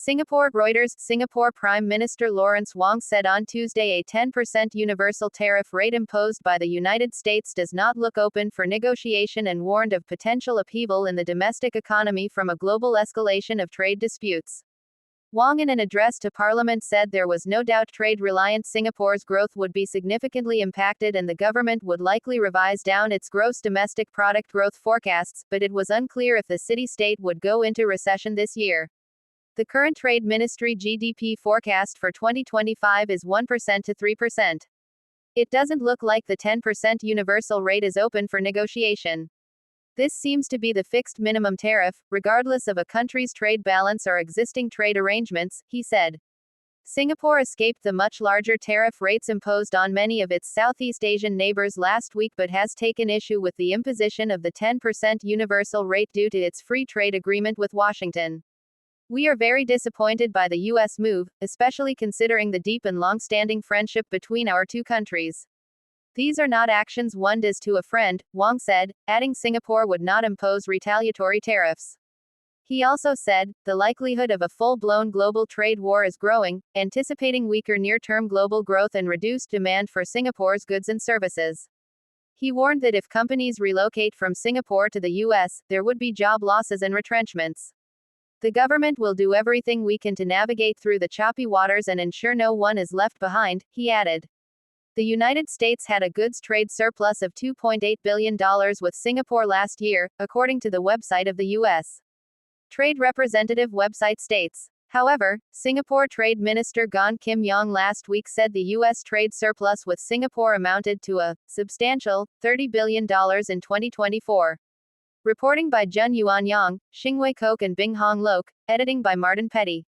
Singapore Reuters. Singapore Prime Minister Lawrence Wong said on Tuesday a 10% universal tariff rate imposed by the United States does not look open for negotiation and warned of potential upheaval in the domestic economy from a global escalation of trade disputes. Wong, in an address to Parliament, said there was no doubt trade-reliant Singapore's growth would be significantly impacted and the government would likely revise down its gross domestic product growth forecasts, but it was unclear if the city-state would go into recession this year. The current Trade Ministry GDP forecast for 2025 is 1% to 3%. It doesn't look like the 10% universal rate is open for negotiation. This seems to be the fixed minimum tariff, regardless of a country's trade balance or existing trade arrangements, he said. Singapore escaped the much larger tariff rates imposed on many of its Southeast Asian neighbors last week but has taken issue with the imposition of the 10% universal rate due to its free trade agreement with Washington. We are very disappointed by the U.S. move, especially considering the deep and long-standing friendship between our two countries. These are not actions one does to a friend, Wong said, adding Singapore would not impose retaliatory tariffs. He also said, the likelihood of a full-blown global trade war is growing, anticipating weaker near-term global growth and reduced demand for Singapore's goods and services. He warned that if companies relocate from Singapore to the U.S., there would be job losses and retrenchments. The government will do everything we can to navigate through the choppy waters and ensure no one is left behind, he added. The United States had a goods trade surplus of $2.8 billion with Singapore last year, according to the website of the U.S. Trade Representative website states. However, Singapore Trade Minister Gan Kim Yong last week said the U.S. trade surplus with Singapore amounted to a substantial $30 billion in 2024. Reporting by Jun Yuan Yang, Xingwei Kok and Bing Hong Lok, editing by Martin Petty.